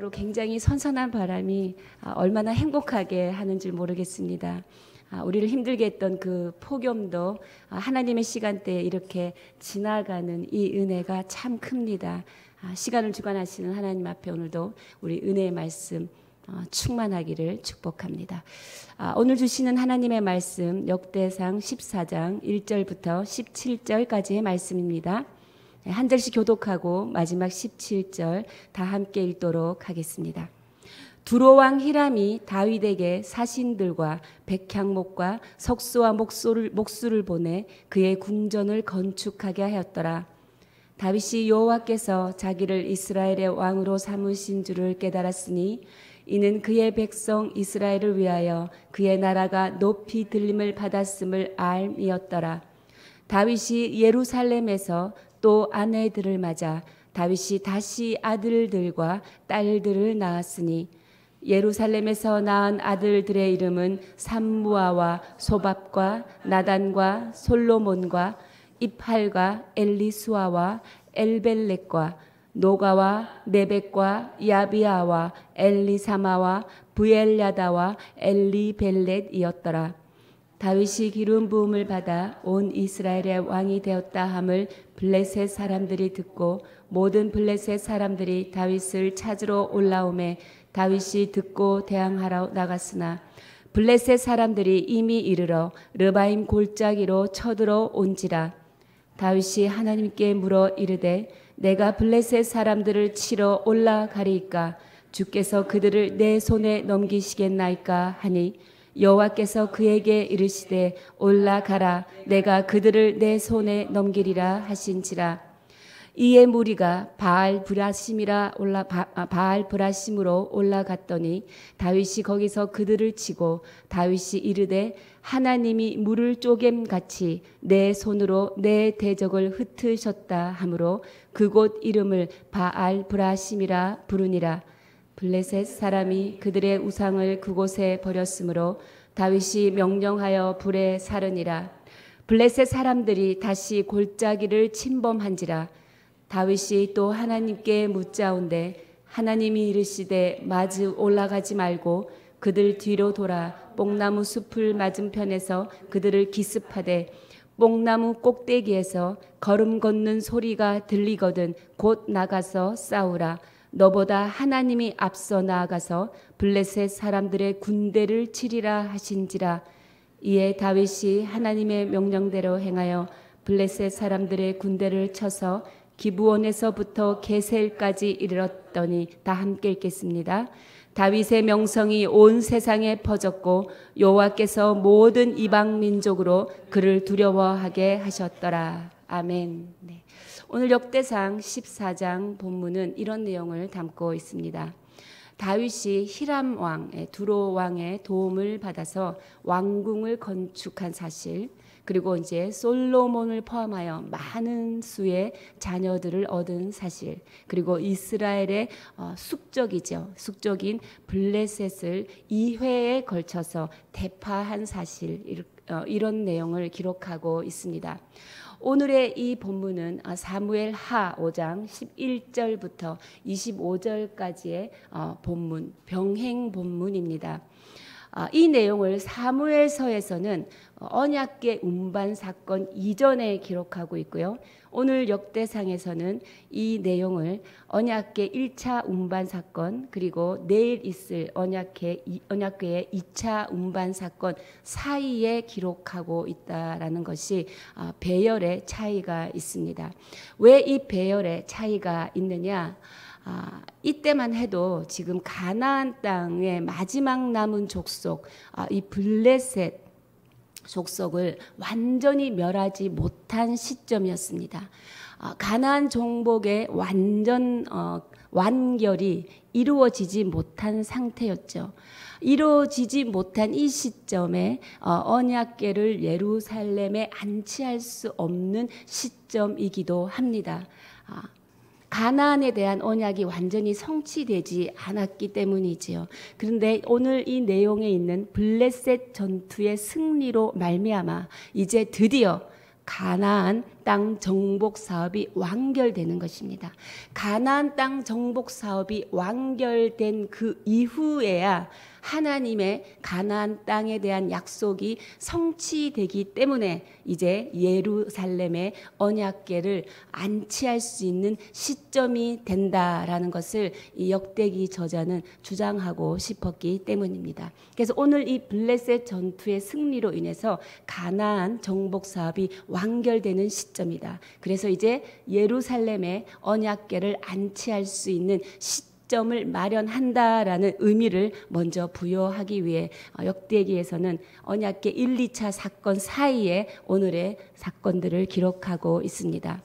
전반적으로 굉장히 선선한 바람이 얼마나 행복하게 하는 줄 모르겠습니다. 우리를 힘들게 했던 그 폭염도 하나님의 시간대에 이렇게 지나가는 이 은혜가 참 큽니다. 시간을 주관하시는 하나님 앞에 오늘도 우리 은혜의 말씀 충만하기를 축복합니다. 오늘 주시는 하나님의 말씀 역대상 14장 1절부터 17절까지의 말씀입니다. 한 절씩 교독하고 마지막 17절 다 함께 읽도록 하겠습니다. 두로왕 히람이 다윗에게 사신들과 백향목과 석수와 목수를 보내 그의 궁전을 건축하게 하였더라. 다윗이 여호와께서 자기를 이스라엘의 왕으로 삼으신 줄을 깨달았으니 이는 그의 백성 이스라엘을 위하여 그의 나라가 높이 들림을 받았음을 알미었더라. 다윗이 예루살렘에서 또 아내들을 맞아 다윗이 다시 아들들과 딸들을 낳았으니 예루살렘에서 낳은 아들들의 이름은 삼무아와 소밥과 나단과 솔로몬과 입할과 엘리수아와 엘벨렉과 노가와 네벡과 야비아와 엘리사마와 부엘야다와 엘리벨렛이었더라. 다윗이 기름 부음을 받아 온 이스라엘의 왕이 되었다 함을 블레셋 사람들이 듣고 모든 블레셋 사람들이 다윗을 찾으러 올라오매 다윗이 듣고 대항하러 나갔으나 블레셋 사람들이 이미 이르러 르바임 골짜기로 쳐들어 온지라. 다윗이 하나님께 물어 이르되 내가 블레셋 사람들을 치러 올라가리이까 주께서 그들을 내 손에 넘기시겠나이까 하니 여호와께서 그에게 이르시되 올라가라 내가 그들을 내 손에 넘기리라 하신지라. 이에 무리가 바알 브라심으로 올라갔더니 다윗이 거기서 그들을 치고 다윗이 이르되 하나님이 물을 쪼갰같이 내 손으로 내 대적을 흩으셨다 하므로 그곳 이름을 바알 브라심이라 부르니라. 블레셋 사람이 그들의 우상을 그곳에 버렸으므로 다윗이 명령하여 불에 사르니라. 블레셋 사람들이 다시 골짜기를 침범한지라. 다윗이 또 하나님께 묻자온데 하나님이 이르시되 마주 올라가지 말고 그들 뒤로 돌아 뽕나무 숲을 맞은편에서 그들을 기습하되 뽕나무 꼭대기에서 걸음 걷는 소리가 들리거든 곧 나가서 싸우라. 너보다 하나님이 앞서 나아가서 블레셋 사람들의 군대를 치리라 하신지라. 이에 다윗이 하나님의 명령대로 행하여 블레셋 사람들의 군대를 쳐서 기브온에서부터 게셀까지 이르렀더니 다 함께 읽겠습니다. 다윗의 명성이 온 세상에 퍼졌고 여호와께서 모든 이방 민족으로 그를 두려워하게 하셨더라. 아멘. 네. 오늘 역대상 14장 본문은 이런 내용을 담고 있습니다. 다윗이 히람 왕, 두로 왕의 도움을 받아서 왕궁을 건축한 사실, 그리고 이제 솔로몬을 포함하여 많은 수의 자녀들을 얻은 사실, 그리고 이스라엘의 숙적인 블레셋을 2회에 걸쳐서 대파한 사실, 이런 내용을 기록하고 있습니다. 오늘의 이 본문은 사무엘하 5장 11절부터 25절까지의 본문, 병행 본문입니다. 이 내용을 사무엘서에서는 언약궤 운반 사건 이전에 기록하고 있고요. 오늘 역대상에서는 이 내용을 언약궤 1차 운반 사건 그리고 내일 있을 언약궤의 2차 운반 사건 사이에 기록하고 있다라는 것이 배열의 차이가 있습니다. 왜 이 배열의 차이가 있느냐? 이때만 해도 지금 가나안 땅의 마지막 남은 족속, 이 블레셋 족속을 완전히 멸하지 못한 시점이었습니다. 가나안 정복의 완결이 이루어지지 못한 상태였죠. 이루어지지 못한 이 시점에 언약궤를 예루살렘에 안치할 수 없는 시점이기도 합니다. 가나안에 대한 언약이 완전히 성취되지 않았기 때문이지요. 그런데 오늘 이 내용에 있는 블레셋 전투의 승리로 말미암아 이제 드디어 가나안 땅 정복 사업이 완결되는 것입니다. 가나안 땅 정복 사업이 완결된 그 이후에야 하나님의 가나안 땅에 대한 약속이 성취되기 때문에 이제 예루살렘의 언약궤를 안치할 수 있는 시점이 된다라는 것을 이 역대기 저자는 주장하고 싶었기 때문입니다. 그래서 오늘 이 블레셋 전투의 승리로 인해서 가나안 정복 사업이 완결되는 시점이다. 그래서 이제 예루살렘의 언약궤를 안치할 수 있는 시점을 마련한다라는 의미를 먼저 부여하기 위해 역대기에서는 언약궤 1, 2차 사건 사이에 오늘의 사건들을 기록하고 있습니다.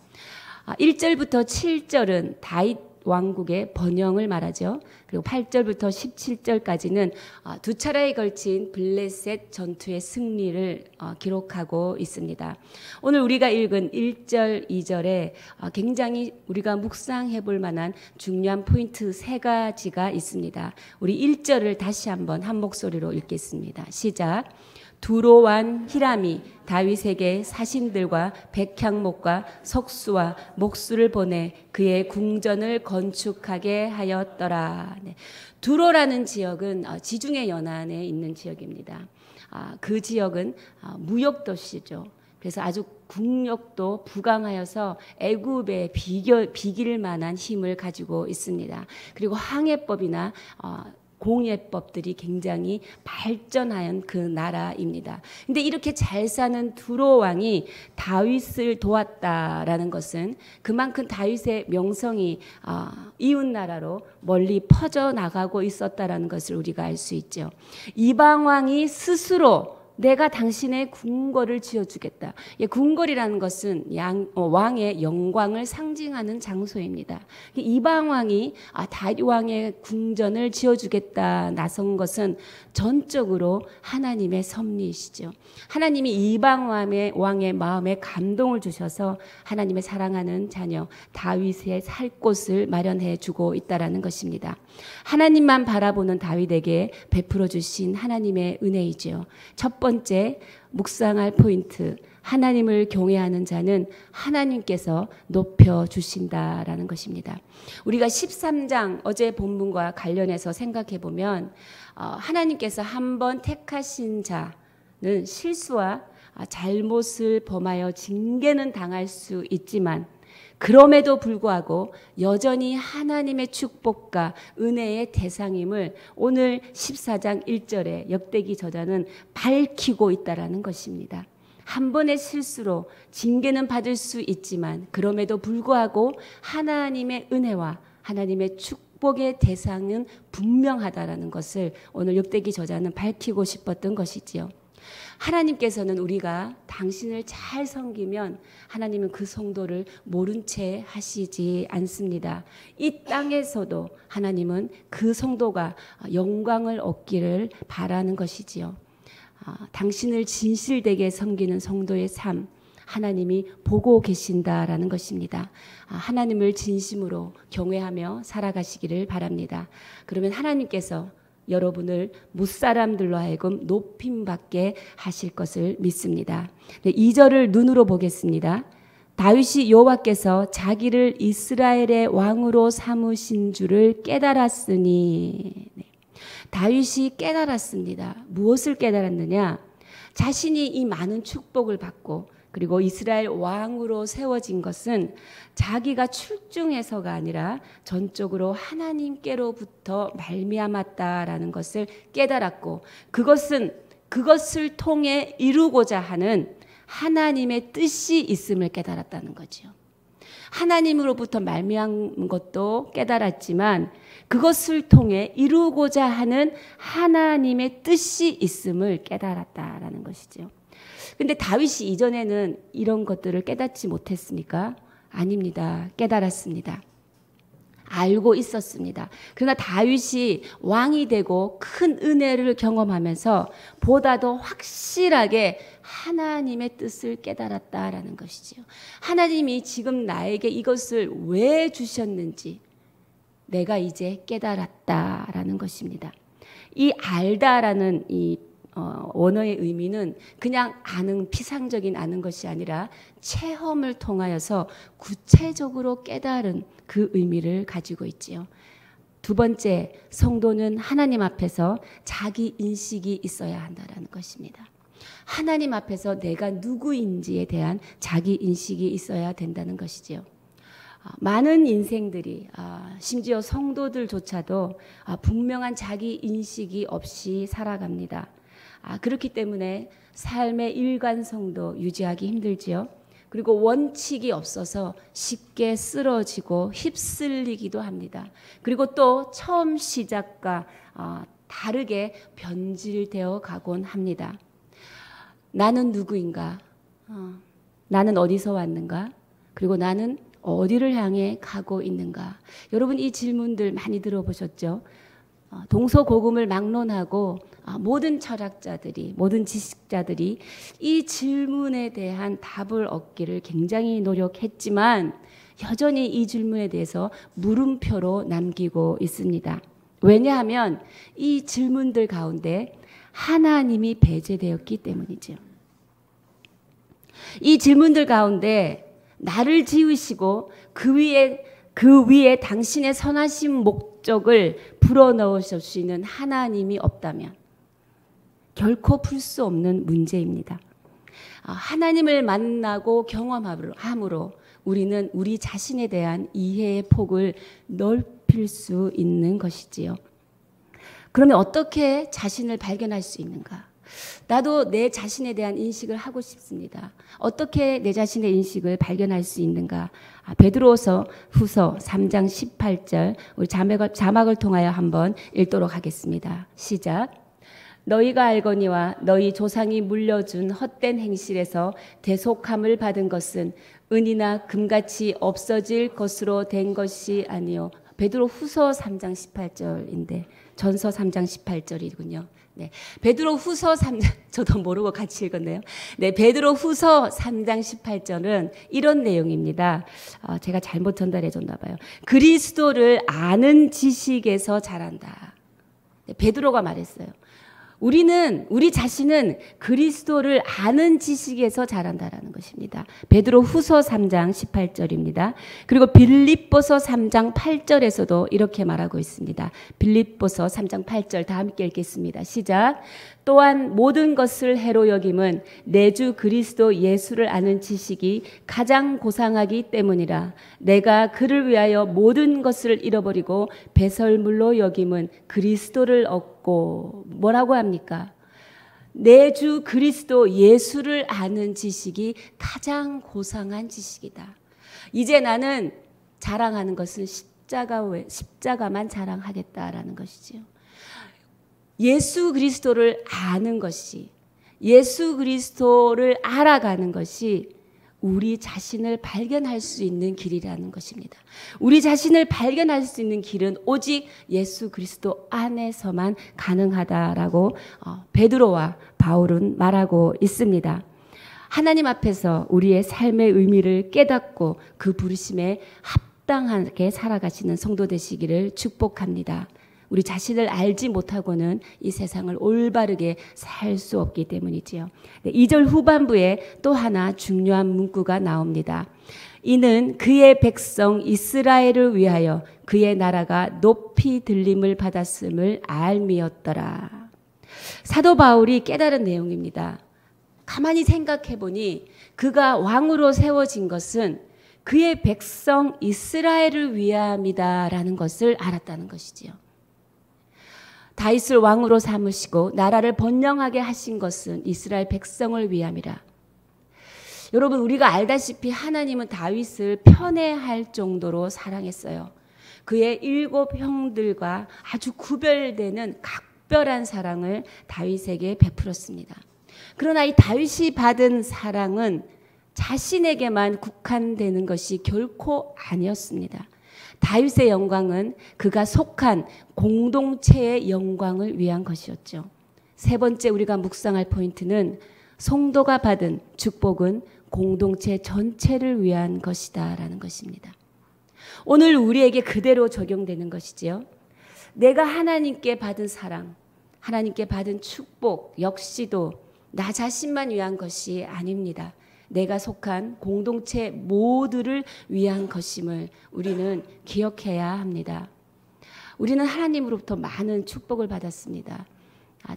1절부터 7절은 다윗 왕국의 번영을 말하죠. 그리고 8절부터 17절까지는 두 차례에 걸친 블레셋 전투의 승리를 기록하고 있습니다. 오늘 우리가 읽은 1절, 2절에 굉장히 우리가 묵상해 볼 만한 중요한 포인트 세 가지가 있습니다. 우리 1절을 다시 한번 한 목소리로 읽겠습니다. 시작. 두로 왕 히람이 다윗에게 사신들과 백향목과 석수와 목수를 보내 그의 궁전을 건축하게 하였더라. 네. 두로라는 지역은 지중해 연안에 있는 지역입니다. 그 지역은 무역 도시죠. 그래서 아주 국력도 부강하여서 애굽에 비길 만한 힘을 가지고 있습니다. 그리고 항해법이나 공예법들이 굉장히 발전한 그 나라입니다. 근데 이렇게 잘 사는 두로 왕이 다윗을 도왔다라는 것은 그만큼 다윗의 명성이 이웃 나라로 멀리 퍼져 나가고 있었다라는 것을 우리가 알 수 있죠. 이방 왕이 스스로 내가 당신의 궁궐을 지어주겠다. 궁궐이라는 것은 왕의 영광을 상징하는 장소입니다. 이방 왕이 다윗 왕의 궁전을 지어주겠다 나선 것은 전적으로 하나님의 섭리이시죠. 하나님이 이방 왕의 마음에 감동을 주셔서 하나님의 사랑하는 자녀 다윗의 살 곳을 마련해 주고 있다라는 것입니다. 하나님만 바라보는 다윗에게 베풀어 주신 하나님의 은혜이죠. 첫 번째 묵상할 포인트, 하나님을 경외하는 자는 하나님께서 높여주신다라는 것입니다. 우리가 13장 어제 본문과 관련해서 생각해 보면 하나님께서 한번 택하신 자는 실수와 잘못을 범하여 징계는 당할 수 있지만 그럼에도 불구하고 여전히 하나님의 축복과 은혜의 대상임을 오늘 14장 1절에 역대기 저자는 밝히고 있다라는 것입니다. 한 번의 실수로 징계는 받을 수 있지만 그럼에도 불구하고 하나님의 은혜와 하나님의 축복의 대상은 분명하다라는 것을 오늘 역대기 저자는 밝히고 싶었던 것이지요. 하나님께서는 우리가 당신을 잘 섬기면 하나님은 그 성도를 모른 채 하시지 않습니다. 이 땅에서도 하나님은 그 성도가 영광을 얻기를 바라는 것이지요. 당신을 진실되게 섬기는 성도의 삶 하나님이 보고 계신다라는 것입니다. 하나님을 진심으로 경외하며 살아가시기를 바랍니다. 그러면 하나님께서 여러분을 무사람들로 하여금 높임받게 하실 것을 믿습니다. 2절을 눈으로 보겠습니다. 다윗이 여호와께서 자기를 이스라엘의 왕으로 삼으신 줄을 깨달았으니. 다윗이 깨달았습니다. 무엇을 깨달았느냐? 자신이 이 많은 축복을 받고 그리고 이스라엘 왕으로 세워진 것은 자기가 출중해서가 아니라 전적으로 하나님께로부터 말미암았다라는 것을 깨달았고 그것을 통해 이루고자 하는 하나님의 뜻이 있음을 깨달았다는 거죠. 하나님으로부터 말미암은 것도 깨달았지만 그것을 통해 이루고자 하는 하나님의 뜻이 있음을 깨달았다라는 것이죠. 근데 다윗이 이전에는 이런 것들을 깨닫지 못했습니까? 아닙니다. 깨달았습니다. 알고 있었습니다. 그러나 다윗이 왕이 되고 큰 은혜를 경험하면서 보다 더 확실하게 하나님의 뜻을 깨달았다라는 것이지요. 하나님이 지금 나에게 이것을 왜 주셨는지 내가 이제 깨달았다라는 것입니다. 이 알다라는 이 원어의 의미는 그냥 아는 피상적인 아는 것이 아니라 체험을 통하여서 구체적으로 깨달은 그 의미를 가지고 있지요. 두 번째, 성도는 하나님 앞에서 자기 인식이 있어야 한다는 것입니다. 하나님 앞에서 내가 누구인지에 대한 자기 인식이 있어야 된다는 것이지요. 많은 인생들이 심지어 성도들조차도 분명한 자기 인식이 없이 살아갑니다. 그렇기 때문에 삶의 일관성도 유지하기 힘들지요. 그리고 원칙이 없어서 쉽게 쓰러지고 휩쓸리기도 합니다. 그리고 또 처음 시작과 다르게 변질되어 가곤 합니다. 나는 누구인가? 나는 어디서 왔는가? 그리고 나는 어디를 향해 가고 있는가? 여러분 이 질문들 많이 들어보셨죠? 동서고금을 막론하고 모든 철학자들이, 모든 지식자들이 이 질문에 대한 답을 얻기를 굉장히 노력했지만 여전히 이 질문에 대해서 물음표로 남기고 있습니다. 왜냐하면 이 질문들 가운데 하나님이 배제되었기 때문이죠. 이 질문들 가운데 나를 지으시고 그 위에 당신의 선하신 목적을 불어넣으실 수 있는 하나님이 없다면 결코 풀 수 없는 문제입니다. 하나님을 만나고 경험함으로 우리는 우리 자신에 대한 이해의 폭을 넓힐 수 있는 것이지요. 그러면 어떻게 자신을 발견할 수 있는가? 나도 내 자신에 대한 인식을 하고 싶습니다. 어떻게 내 자신의 인식을 발견할 수 있는가? 베드로서 후서 3장 18절 우리 자막을 통하여 한번 읽도록 하겠습니다. 시작. 너희가 알거니와 너희 조상이 물려준 헛된 행실에서 대속함을 받은 것은 은이나 금같이 없어질 것으로 된 것이 아니요. 베드로 후서 3장 18절인데 전서 3장 18절이군요. 네, 베드로 후서 3장, 저도 모르고 같이 읽었네요. 네, 베드로 후서 3장 18절은 이런 내용입니다. 제가 잘못 전달해 줬나 봐요. 그리스도를 아는 지식에서 자란다. 네, 베드로가 말했어요. 우리 자신은 그리스도를 아는 지식에서 자란다라는 것입니다. 베드로 후서 3장 18절입니다. 그리고 빌립보서 3장 8절에서도 이렇게 말하고 있습니다. 빌립보서 3장 8절 다 함께 읽겠습니다. 시작. 또한 모든 것을 해로 여김은 내 주 그리스도 예수를 아는 지식이 가장 고상하기 때문이라. 내가 그를 위하여 모든 것을 잃어버리고 배설물로 여김은 그리스도를 얻고 뭐라고 합니까? 내 주 그리스도 예수를 아는 지식이 가장 고상한 지식이다. 이제 나는 자랑하는 것은 십자가만 자랑하겠다라는 것이지요. 예수 그리스도를 아는 것이, 예수 그리스도를 알아가는 것이 우리 자신을 발견할 수 있는 길이라는 것입니다. 우리 자신을 발견할 수 있는 길은 오직 예수 그리스도 안에서만 가능하다라고 베드로와 바울은 말하고 있습니다. 하나님 앞에서 우리의 삶의 의미를 깨닫고 그 부르심에 합당하게 살아가시는 성도 되시기를 축복합니다. 우리 자신을 알지 못하고는 이 세상을 올바르게 살 수 없기 때문이지요. 2절 후반부에 또 하나 중요한 문구가 나옵니다. 이는 그의 백성 이스라엘을 위하여 그의 나라가 높이 들림을 받았음을 알미었더라. 사도 바울이 깨달은 내용입니다. 가만히 생각해 보니 그가 왕으로 세워진 것은 그의 백성 이스라엘을 위함이다라는 것을 알았다는 것이지요. 다윗을 왕으로 삼으시고 나라를 번영하게 하신 것은 이스라엘 백성을 위함이라. 여러분 우리가 알다시피 하나님은 다윗을 편애할 정도로 사랑했어요. 그의 7 형들과 아주 구별되는 각별한 사랑을 다윗에게 베풀었습니다. 그러나 이 다윗이 받은 사랑은 자신에게만 국한되는 것이 결코 아니었습니다. 다윗의 영광은 그가 속한 공동체의 영광을 위한 것이었죠. 세 번째 우리가 묵상할 포인트는 성도가 받은 축복은 공동체 전체를 위한 것이다라는 것입니다. 오늘 우리에게 그대로 적용되는 것이지요. 내가 하나님께 받은 사랑, 하나님께 받은 축복 역시도 나 자신만 위한 것이 아닙니다. 내가 속한 공동체 모두를 위한 것임을 우리는 기억해야 합니다. 우리는 하나님으로부터 많은 축복을 받았습니다.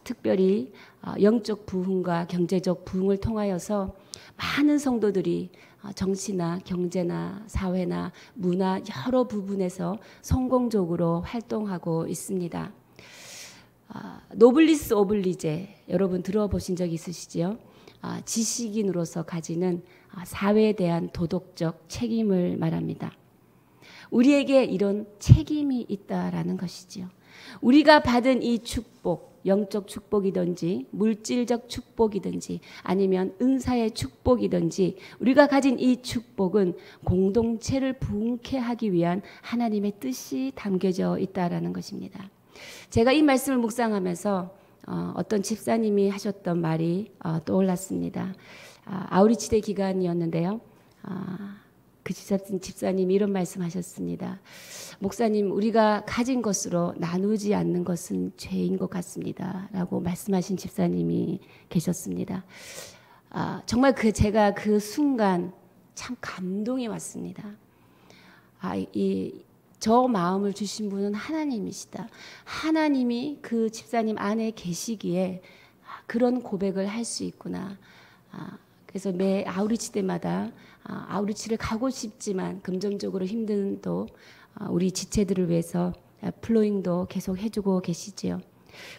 특별히 영적 부흥과 경제적 부흥을 통하여서 많은 성도들이 정치나 경제나 사회나 문화 여러 부분에서 성공적으로 활동하고 있습니다. 노블리스 오블리제 여러분 들어보신 적 있으시죠? 지식인으로서 가지는 사회에 대한 도덕적 책임을 말합니다. 우리에게 이런 책임이 있다라는 것이지요. 우리가 받은 이 축복, 영적 축복이든지 물질적 축복이든지 아니면 은사의 축복이든지 우리가 가진 이 축복은 공동체를 부흥케 하기 위한 하나님의 뜻이 담겨져 있다라는 것입니다. 제가 이 말씀을 묵상하면서 어떤 집사님이 하셨던 말이 떠올랐습니다. 아우리치대 기간이었는데요. 그 집사님이 이런 말씀하셨습니다. 목사님, 우리가 가진 것으로 나누지 않는 것은 죄인 것 같습니다. 라고 말씀하신 집사님이 계셨습니다. 정말 제가 그 순간 참 감동이 왔습니다. 저 마음을 주신 분은 하나님이시다. 하나님이 그 집사님 안에 계시기에 그런 고백을 할 수 있구나. 그래서 매 아우리치 때마다 아우리치를 가고 싶지만 금전적으로 힘든 또 우리 지체들을 위해서 플로잉도 계속 해주고 계시지요.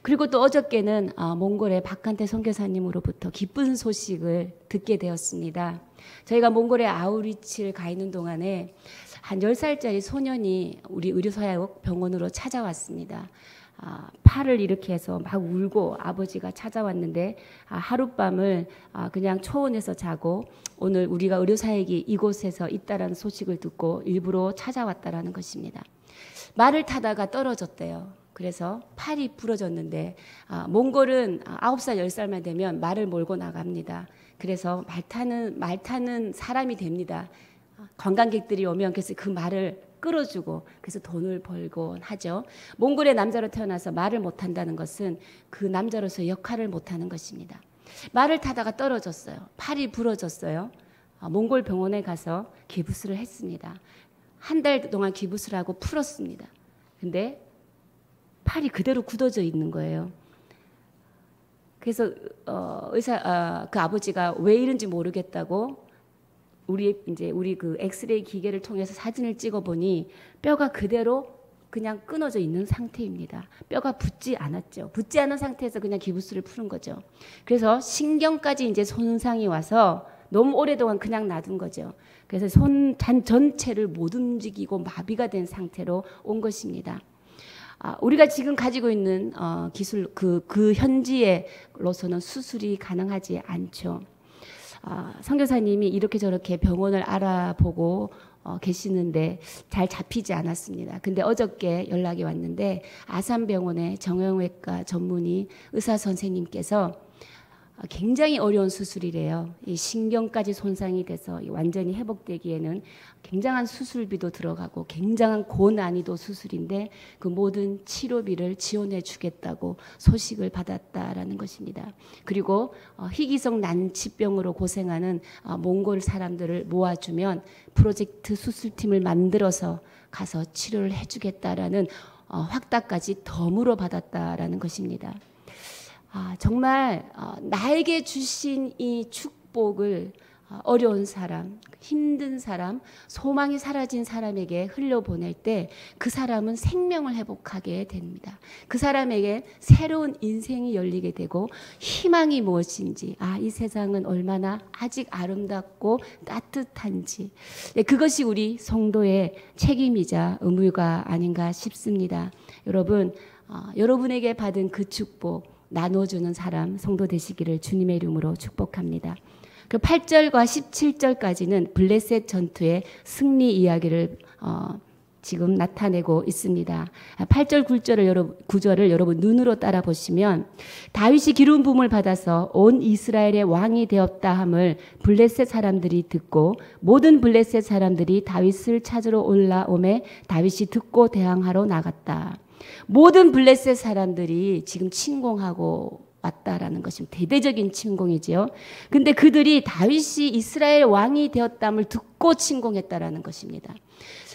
그리고 또 어저께는 몽골의 박한태 선교사님으로부터 기쁜 소식을 듣게 되었습니다. 저희가 몽골의 아우리치를 가 있는 동안에 한 10살짜리 소년이 우리 의료사역 병원으로 찾아왔습니다. 팔을 이렇게 해서 막 울고 아버지가 찾아왔는데 하룻밤을 그냥 초원에서 자고 오늘 우리가 의료사역이 이곳에서 있다라는 소식을 듣고 일부러 찾아왔다라는 것입니다. 말을 타다가 떨어졌대요. 그래서 팔이 부러졌는데 몽골은 9살 10살만 되면 말을 몰고 나갑니다. 그래서 말 타는 사람이 됩니다. 관광객들이 오면 그래서 그 말을 끌어주고 그래서 돈을 벌곤 하죠. 몽골의 남자로 태어나서 말을 못한다는 것은 그 남자로서 역할을 못하는 것입니다. 말을 타다가 떨어졌어요. 팔이 부러졌어요. 몽골 병원에 가서 기부스를 했습니다. 한 달 동안 기부스를 하고 풀었습니다. 근데 팔이 그대로 굳어져 있는 거예요. 그래서 그 아버지가 왜 이런지 모르겠다고 우리 그 엑스레이 기계를 통해서 사진을 찍어보니 뼈가 그대로 그냥 끊어져 있는 상태입니다. 뼈가 붙지 않았죠. 붙지 않은 상태에서 그냥 기부스를 푸는 거죠. 그래서 신경까지 이제 손상이 와서 너무 오랫동안 그냥 놔둔 거죠. 그래서 손 전체를 못 움직이고 마비가 된 상태로 온 것입니다. 우리가 지금 가지고 있는 기술 그 현지에로서는 수술이 가능하지 않죠. 선교사님이 이렇게 저렇게 병원을 알아보고 계시는데 잘 잡히지 않았습니다. 근데 어저께 연락이 왔는데 아산병원의 정형외과 전문의 의사 선생님께서 굉장히 어려운 수술이래요. 이 신경까지 손상이 돼서 완전히 회복되기에는 굉장한 수술비도 들어가고 굉장한 고난이도 수술인데 그 모든 치료비를 지원해 주겠다고 소식을 받았다라는 것입니다. 그리고 희귀성 난치병으로 고생하는 몽골 사람들을 모아주면 프로젝트 수술팀을 만들어서 가서 치료를 해주겠다라는 확답까지 덤으로 받았다라는 것입니다. 정말 나에게 주신 이 축복을 어려운 사람, 힘든 사람, 소망이 사라진 사람에게 흘려보낼 때 그 사람은 생명을 회복하게 됩니다. 그 사람에게 새로운 인생이 열리게 되고 희망이 무엇인지, 이 세상은 얼마나 아직 아름답고 따뜻한지, 그것이 우리 성도의 책임이자 의무가 아닌가 싶습니다. 여러분, 여러분에게 받은 그 축복 나눠주는 사람 성도 되시기를 주님의 이름으로 축복합니다. 그 8절과 17절까지는 블레셋 전투의 승리 이야기를 지금 나타내고 있습니다. 8절 9절을 여러분 눈으로 따라 보시면 다윗이 기름 부음을 받아서 온 이스라엘의 왕이 되었다 함을 블레셋 사람들이 듣고 모든 블레셋 사람들이 다윗을 찾으러 올라오매 다윗이 듣고 대항하러 나갔다. 모든 블레셋 사람들이 지금 침공하고 왔다라는 것이 대대적인 침공이지요. 근데 그들이 다윗이 이스라엘 왕이 되었담을 듣고 침공했다라는 것입니다.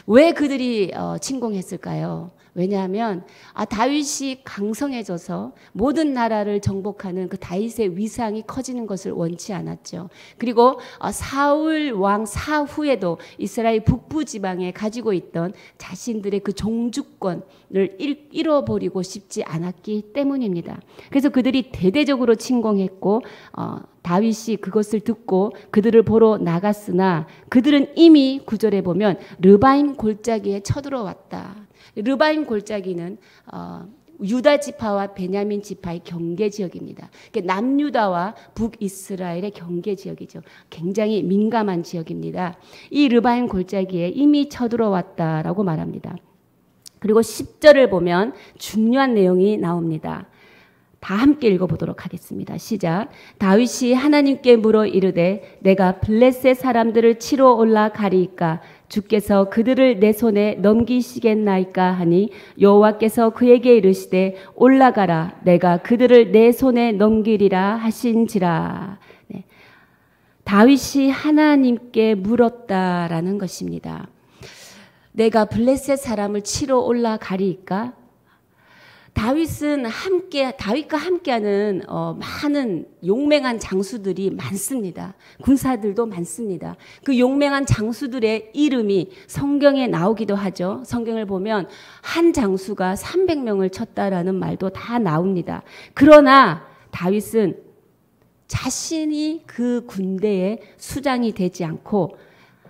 왜 그들이 침공했을까요? 왜냐하면 다윗이 강성해져서 모든 나라를 정복하는 그 다윗의 위상이 커지는 것을 원치 않았죠. 그리고 사울 왕 사후에도 이스라엘 북부 지방에 가지고 있던 자신들의 그 종주권을 잃어버리고 싶지 않았기 때문입니다. 그래서 그들이 대대적으로 침공했고 다윗이 그것을 듣고 그들을 보러 나갔으나 그들은 이미 9절에 보면 르바임 골짜기에 쳐들어왔다. 르바임 골짜기는 유다 지파와 베냐민 지파의 경계 지역입니다. 남유다와 북이스라엘의 경계 지역이죠. 굉장히 민감한 지역입니다. 이 르바임 골짜기에 이미 쳐들어왔다라고 말합니다. 그리고 10절을 보면 중요한 내용이 나옵니다. 다 함께 읽어보도록 하겠습니다. 시작. 다윗이 하나님께 물어 이르되 내가 블레셋 사람들을 치러 올라가리이까 주께서 그들을 내 손에 넘기시겠나이까 하니 여호와께서 그에게 이르시되 올라가라 내가 그들을 내 손에 넘기리라 하신지라. 네. 다윗이 하나님께 물었다라는 것입니다. 내가 블레셋 사람을 치러 올라가리이까? 다윗과 함께하는 많은 용맹한 장수들이 많습니다. 군사들도 많습니다. 그 용맹한 장수들의 이름이 성경에 나오기도 하죠. 성경을 보면 한 장수가 300명을 쳤다라는 말도 다 나옵니다. 그러나 다윗은 자신이 그 군대의 수장이 되지 않고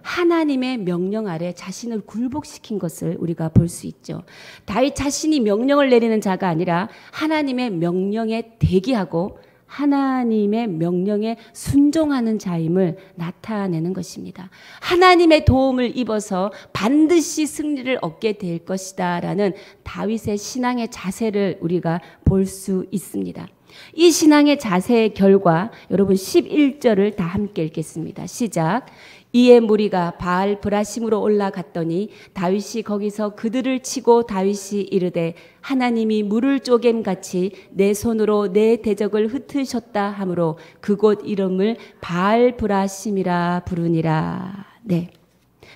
하나님의 명령 아래 자신을 굴복시킨 것을 우리가 볼 수 있죠. 다윗 자신이 명령을 내리는 자가 아니라 하나님의 명령에 대기하고 하나님의 명령에 순종하는 자임을 나타내는 것입니다. 하나님의 도움을 입어서 반드시 승리를 얻게 될 것이다 라는 다윗의 신앙의 자세를 우리가 볼 수 있습니다. 이 신앙의 자세의 결과 여러분 11절을 다 함께 읽겠습니다. 시작. 이에 무리가 바알 브라심으로 올라갔더니 다윗이 거기서 그들을 치고 다윗이 이르되 하나님이 물을 쪼갬같이 내 손으로 내 대적을 흩으셨다 하므로 그곳 이름을 바알 브라심이라 부르니라. 네.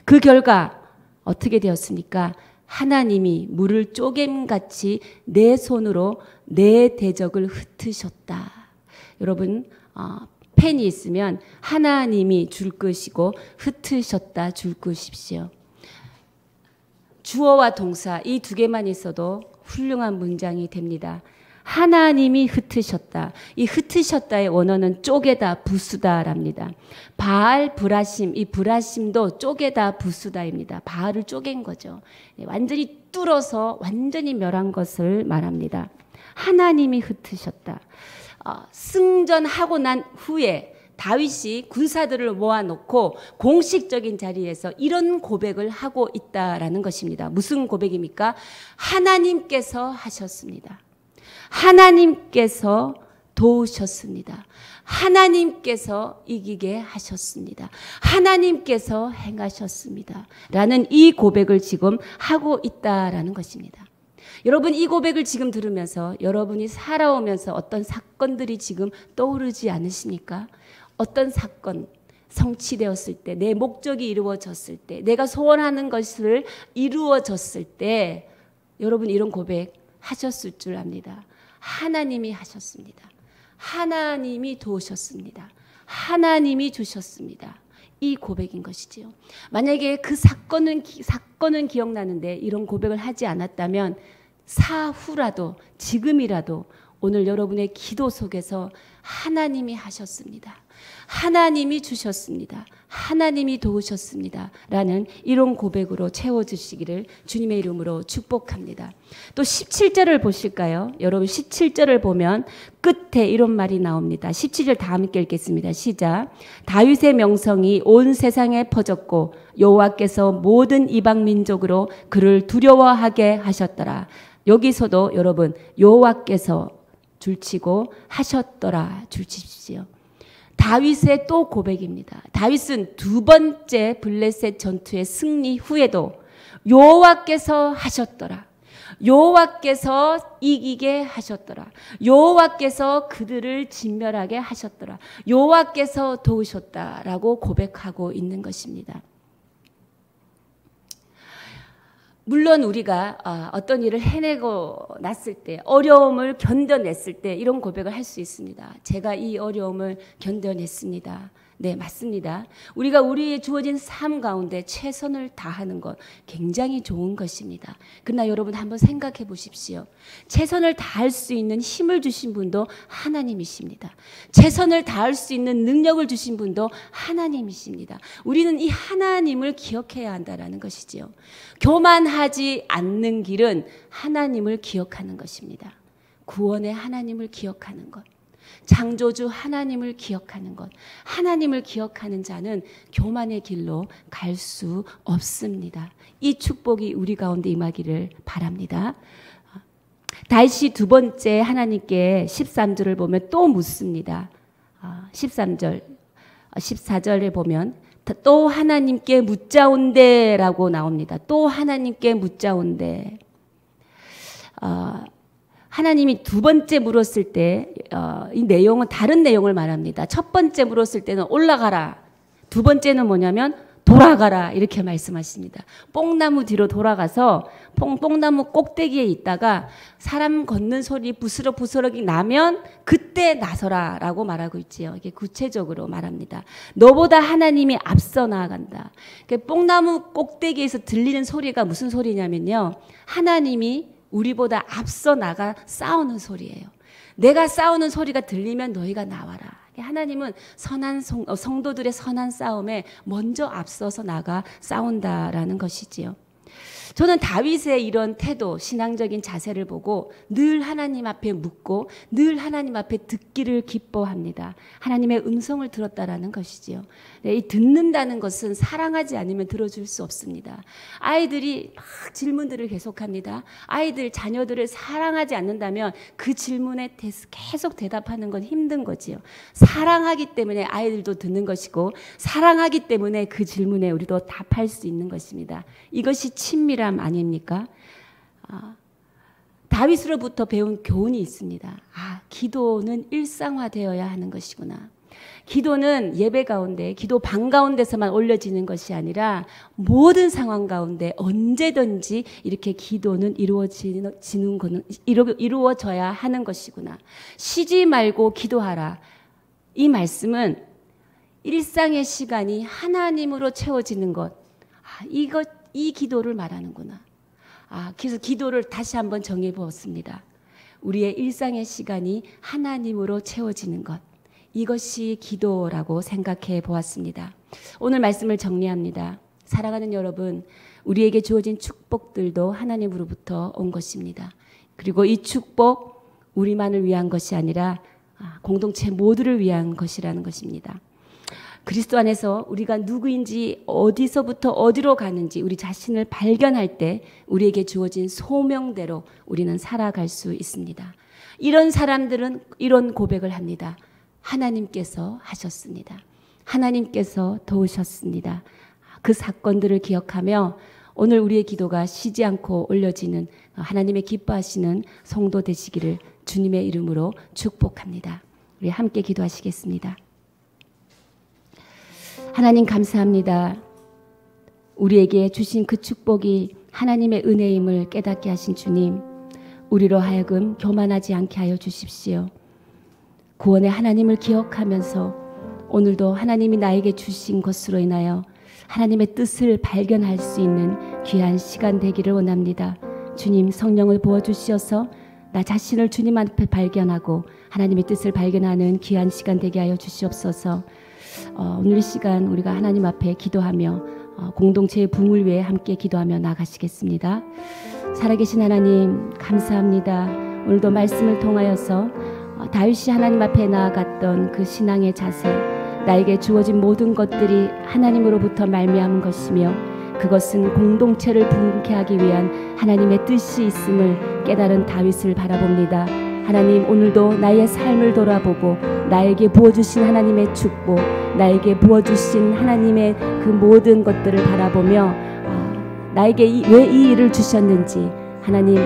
그 결과 어떻게 되었습니까? 하나님이 물을 쪼갬같이 내 손으로 내 대적을 흩으셨다. 여러분 펜이 있으면 하나님이 줄 것이고 흩으셨다 줄 것이십시오. 주어와 동사 이 두 개만 있어도 훌륭한 문장이 됩니다. 하나님이 흩으셨다. 이 흩으셨다의 원어는 쪼개다 부수다랍니다. 바알 브라심, 이 브라심도 쪼개다 부수다입니다. 바알을 쪼갠 거죠. 완전히 뚫어서 완전히 멸한 것을 말합니다. 하나님이 흩으셨다. 승전하고 난 후에 다윗이 군사들을 모아놓고 공식적인 자리에서 이런 고백을 하고 있다라는 것입니다. 무슨 고백입니까? 하나님께서 하셨습니다. 하나님께서 도우셨습니다. 하나님께서 이기게 하셨습니다. 하나님께서 행하셨습니다. 라는 이 고백을 지금 하고 있다라는 것입니다. 여러분 이 고백을 지금 들으면서 여러분이 살아오면서 어떤 사건들이 지금 떠오르지 않으십니까? 어떤 사건 성취되었을 때, 내 목적이 이루어졌을 때, 내가 소원하는 것을 이루어졌을 때 여러분 이런 고백 하셨을 줄 압니다. 하나님이 하셨습니다. 하나님이 도우셨습니다. 하나님이 주셨습니다. 이 고백인 것이지요. 만약에 그 사건은 기억나는데 이런 고백을 하지 않았다면 사후라도 지금이라도 오늘 여러분의 기도 속에서 하나님이 하셨습니다. 하나님이 주셨습니다. 하나님이 도우셨습니다. 라는 이런 고백으로 채워주시기를 주님의 이름으로 축복합니다. 또 17절을 보실까요? 여러분 17절을 보면 끝에 이런 말이 나옵니다. 17절 다 함께 읽겠습니다. 시작. 다윗의 명성이 온 세상에 퍼졌고 여호와께서 모든 이방 민족으로 그를 두려워하게 하셨더라. 여기서도 여러분 여호와께서 줄치고 하셨더라 줄치십시오. 다윗의 또 고백입니다. 다윗은 두 번째 블레셋 전투의 승리 후에도 여호와께서 하셨더라. 여호와께서 이기게 하셨더라. 여호와께서 그들을 진멸하게 하셨더라. 여호와께서 도우셨다라고 고백하고 있는 것입니다. 물론 우리가 어떤 일을 해내고 났을 때, 어려움을 견뎌냈을 때 이런 고백을 할 수 있습니다. 제가 이 어려움을 견뎌냈습니다. 네, 맞습니다. 우리가 우리의 주어진 삶 가운데 최선을 다하는 것 굉장히 좋은 것입니다. 그러나 여러분 한번 생각해 보십시오. 최선을 다할 수 있는 힘을 주신 분도 하나님이십니다. 최선을 다할 수 있는 능력을 주신 분도 하나님이십니다. 우리는 이 하나님을 기억해야 한다는 것이지요. 교만하지 않는 길은 하나님을 기억하는 것입니다. 구원의 하나님을 기억하는 것. 창조주 하나님을 기억하는 것. 하나님을 기억하는 자는 교만의 길로 갈 수 없습니다. 이 축복이 우리 가운데 임하기를 바랍니다. 다시 두 번째 하나님께 13절을 보면 또 묻습니다. 13절, 14절에 보면 또 하나님께 묻자온대라고 나옵니다. 또 하나님께 묻자온대. 하나님이 두 번째 물었을 때 이 내용은 다른 내용을 말합니다. 첫 번째 물었을 때는 올라가라. 두 번째는 뭐냐면 돌아가라 이렇게 말씀하십니다. 뽕나무 뒤로 돌아가서 뽕나무 꼭대기에 있다가 사람 걷는 소리 부스럭부스럭이 나면 그때 나서라라고 말하고 있지요. 이게 구체적으로 말합니다. 너보다 하나님이 앞서 나아간다. 뽕나무 꼭대기에서 들리는 소리가 무슨 소리냐면요. 하나님이 우리보다 앞서 나가 싸우는 소리예요. 내가 싸우는 소리가 들리면 너희가 나와라. 하나님은 선한 성도들의 선한 싸움에 먼저 앞서서 나가 싸운다라는 것이지요. 저는 다윗의 이런 태도, 신앙적인 자세를 보고 늘 하나님 앞에 묻고 늘 하나님 앞에 듣기를 기뻐합니다. 하나님의 음성을 들었다라는 것이지요. 네, 이 듣는다는 것은 사랑하지 않으면 들어줄 수 없습니다. 아이들이 막 질문들을 계속합니다. 자녀들을 사랑하지 않는다면 그 질문에 계속 대답하는 건 힘든 거지요. 사랑하기 때문에 아이들도 듣는 것이고 사랑하기 때문에 그 질문에 우리도 답할 수 있는 것입니다. 이것이 친밀함 아닙니까? 다윗으로부터 배운 교훈이 있습니다. 기도는 일상화되어야 하는 것이구나. 기도는 예배 가운데, 기도 방 가운데서만 올려지는 것이 아니라 모든 상황 가운데 언제든지 이렇게 기도는 이루어져야 하는 것이구나. 쉬지 말고 기도하라. 이 말씀은 일상의 시간이 하나님으로 채워지는 것. 이 기도를 말하는구나. 그래서 기도를 다시 한번 정해 보았습니다. 우리의 일상의 시간이 하나님으로 채워지는 것. 이것이 기도라고 생각해 보았습니다. 오늘 말씀을 정리합니다. 사랑하는 여러분, 우리에게 주어진 축복들도 하나님으로부터 온 것입니다. 그리고 이 축복 우리만을 위한 것이 아니라 공동체 모두를 위한 것이라는 것입니다. 그리스도 안에서 우리가 누구인지 어디서부터 어디로 가는지 우리 자신을 발견할 때 우리에게 주어진 소명대로 우리는 살아갈 수 있습니다. 이런 사람들은 이런 고백을 합니다. 하나님께서 하셨습니다. 하나님께서 도우셨습니다. 그 사건들을 기억하며 오늘 우리의 기도가 쉬지 않고 올려지는 하나님의 기뻐하시는 성도 되시기를 주님의 이름으로 축복합니다. 우리 함께 기도하시겠습니다. 하나님 감사합니다. 우리에게 주신 그 축복이 하나님의 은혜임을 깨닫게 하신 주님, 우리로 하여금 교만하지 않게 하여 주십시오. 구원의 하나님을 기억하면서 오늘도 하나님이 나에게 주신 것으로 인하여 하나님의 뜻을 발견할 수 있는 귀한 시간 되기를 원합니다. 주님, 성령을 부어주시어서 나 자신을 주님 앞에 발견하고 하나님의 뜻을 발견하는 귀한 시간 되게 하여 주시옵소서. 오늘 이 시간 우리가 하나님 앞에 기도하며 공동체의 부흥을 위해 함께 기도하며 나가시겠습니다. 살아계신 하나님 감사합니다. 오늘도 말씀을 통하여서 다윗이 하나님 앞에 나아갔던 그 신앙의 자세, 나에게 주어진 모든 것들이 하나님으로부터 말미암은 것이며 그것은 공동체를 부흥케 하기 위한 하나님의 뜻이 있음을 깨달은 다윗을 바라봅니다. 하나님, 오늘도 나의 삶을 돌아보고 나에게 부어주신 하나님의 축복, 나에게 부어주신 하나님의 그 모든 것들을 바라보며 나에게 왜 이 일을 주셨는지 하나님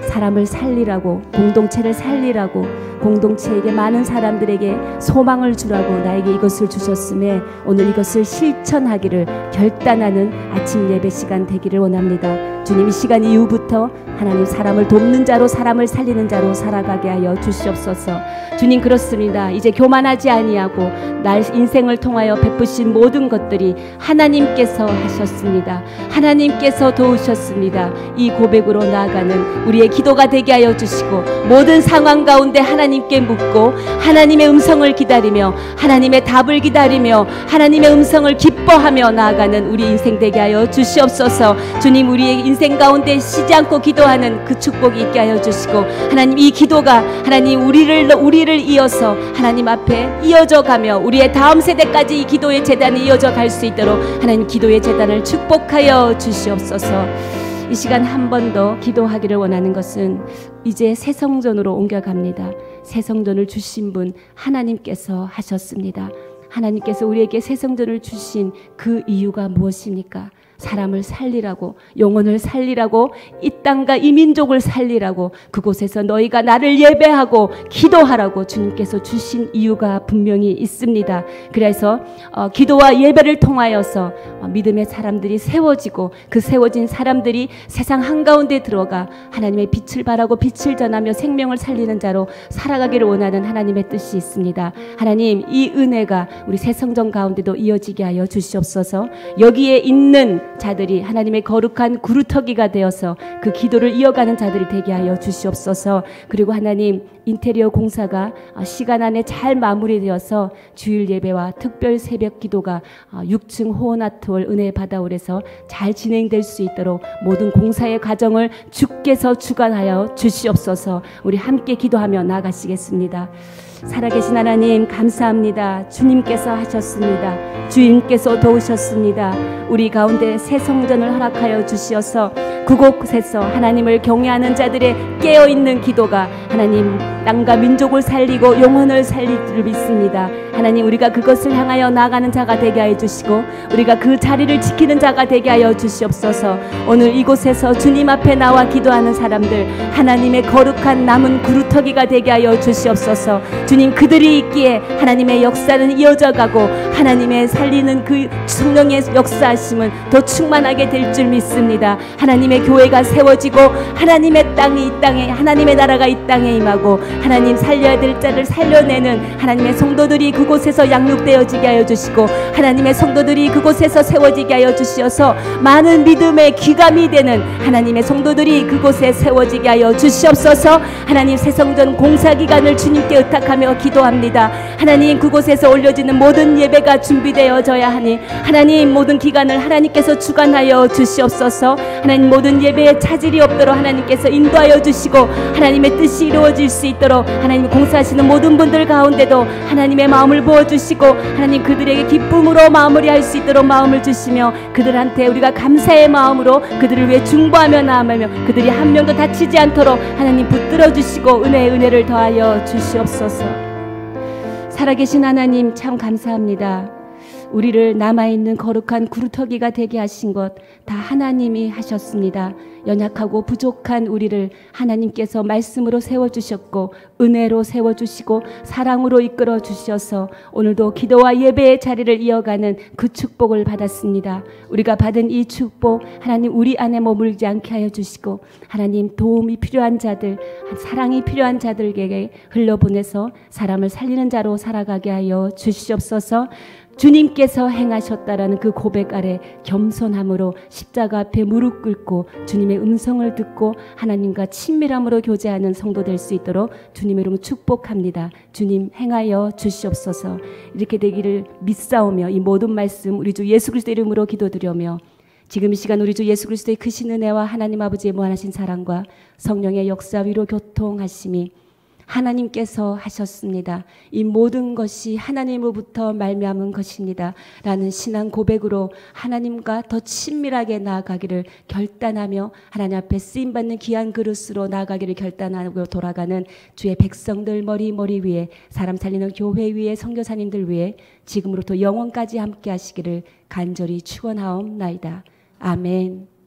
사람을 살리라고, 공동체를 살리라고, 공동체에게 많은 사람들에게 소망을 주라고 나에게 이것을 주셨음에 오늘 이것을 실천하기를 결단하는 아침 예배 시간 되기를 원합니다. 주님, 이 시간 이후부터 하나님 사람을 돕는 자로, 사람을 살리는 자로 살아가게 하여 주시옵소서. 주님, 그렇습니다. 이제 교만하지 아니하고 날 인생을 통하여 베푸신 모든 것들이 하나님께서 하셨습니다. 하나님께서 도우셨습니다. 이 고백으로 나아가는 우리의 기도가 되게 하여 주시고, 모든 상황 가운데 하나님께 묻고 하나님의 음성을 기다리며 하나님의 답을 기다리며 하나님의 음성을 기뻐하며 나아가는 우리 인생 되게 하여 주시옵소서. 주님, 우리의 인생 가운데 쉬지 않고 기도하는 그 축복이 있게 하여 주시고, 하나님, 이 기도가 하나님 우리를 이어서 하나님 앞에 이어져 가며 우리의 다음 세대까지 이 기도의 재단이 이어져 갈 수 있도록 하나님 기도의 재단을 축복하여 주시옵소서. 이 시간 한 번 더 기도하기를 원하는 것은 이제 새 성전으로 옮겨갑니다. 새 성전을 주신 분 하나님께서 하셨습니다. 하나님께서 우리에게 새 성전을 주신 그 이유가 무엇입니까? 사람을 살리라고, 영혼을 살리라고, 이 땅과 이 민족을 살리라고, 그곳에서 너희가 나를 예배하고 기도하라고 주님께서 주신 이유가 분명히 있습니다. 그래서 기도와 예배를 통하여서 믿음의 사람들이 세워지고, 그 세워진 사람들이 세상 한가운데 들어가 하나님의 빛을 발하고 빛을 전하며 생명을 살리는 자로 살아가기를 원하는 하나님의 뜻이 있습니다. 하나님, 이 은혜가 우리 새 성전 가운데도 이어지게 하여 주시옵소서. 여기에 있는 자들이 하나님의 거룩한 구루터기가 되어서 그 기도를 이어가는 자들이 되게 하여 주시옵소서. 그리고 하나님, 인테리어 공사가 시간 안에 잘 마무리되어서 주일 예배와 특별 새벽 기도가 6층 호원아트홀 은혜 바다홀에서 잘 진행될 수 있도록 모든 공사의 과정을 주께서 주관하여 주시옵소서. 우리 함께 기도하며 나아가시겠습니다. 살아계신 하나님, 감사합니다. 주님께서 하셨습니다. 주님께서 도우셨습니다. 우리 가운데 새 성전을 허락하여 주시어서 그곳에서 하나님을 경외하는 자들의 깨어있는 기도가 하나님 땅과 민족을 살리고 영혼을 살릴 줄 믿습니다. 하나님, 우리가 그것을 향하여 나아가는 자가 되게 하여 주시고 우리가 그 자리를 지키는 자가 되게 하여 주시옵소서. 오늘 이곳에서 주님 앞에 나와 기도하는 사람들, 하나님의 거룩한 남은 구루터기가 되게 하여 주시옵소서. 주님, 그들이 있기에 하나님의 역사는 이어져 가고 하나님의 살리는 그 성령의 역사하심은 더 충만하게 될 줄 믿습니다. 하나님의 교회가 세워지고 하나님의 땅이 이 땅에, 하나님의 나라가 이 땅에 임하고 하나님 살려야 될 자를 살려내는 하나님의 성도들이 그곳에서 양육되어지게 하여 주시고 하나님의 성도들이 그곳에서 세워지게 하여 주시어서 많은 믿음의 귀감이 되는 하나님의 성도들이 그곳에 세워지게 하여 주시옵소서. 하나님, 새성전 공사기간을 주님께 의탁하며 기도합니다. 하나님, 그곳에서 올려지는 모든 예배가 준비되어져야 하니 하나님, 모든 기간을 하나님께서 주관하여 주시옵소서. 하나님, 모든 예배에 차질이 없도록 하나님께서 인도하여 주시고 하나님의 뜻이 이루어질 수 있도록 하나님, 공사하시는 모든 분들 가운데도 하나님의 마음을 부어주시고 하나님, 그들에게 기쁨으로 마무리할 수 있도록 마음을 주시며 그들한테 우리가 감사의 마음으로 그들을 위해 중보하며 나아가며 그들이 한 명도 다치지 않도록 하나님 붙들어 주시고 은혜를 더하여 주시옵소서. 살아계신 하나님, 참 감사합니다. 우리를 남아있는 거룩한 구루터기가 되게 하신 것 다 하나님이 하셨습니다. 연약하고 부족한 우리를 하나님께서 말씀으로 세워주셨고 은혜로 세워주시고 사랑으로 이끌어 주셔서 오늘도 기도와 예배의 자리를 이어가는 그 축복을 받았습니다. 우리가 받은 이 축복 하나님, 우리 안에 머물지 않게 하여 주시고 하나님, 도움이 필요한 자들, 사랑이 필요한 자들에게 흘려보내서 사람을 살리는 자로 살아가게 하여 주시옵소서. 주님께서 행하셨다라는 그 고백 아래 겸손함으로 십자가 앞에 무릎 꿇고 주님의 음성을 듣고 하나님과 친밀함으로 교제하는 성도 될 수 있도록 주님의 이름으로 축복합니다. 주님, 행하여 주시옵소서. 이렇게 되기를 믿사오며 이 모든 말씀 우리 주 예수 그리스도 이름으로 기도드리며 지금 이 시간 우리 주 예수 그리스도의 크신 은혜와 하나님 아버지의 무한하신 사랑과 성령의 역사 위로 교통하심이 하나님께서 하셨습니다. 이 모든 것이 하나님으로부터 말미암은 것입니다. 라는 신앙 고백으로 하나님과 더 친밀하게 나아가기를 결단하며 하나님 앞에 쓰임받는 귀한 그릇으로 나아가기를 결단하고 돌아가는 주의 백성들 머리 위에, 사람 살리는 교회 위에, 선교사님들 위에 지금으로부터 영원까지 함께 하시기를 간절히 축원하옵나이다. 아멘.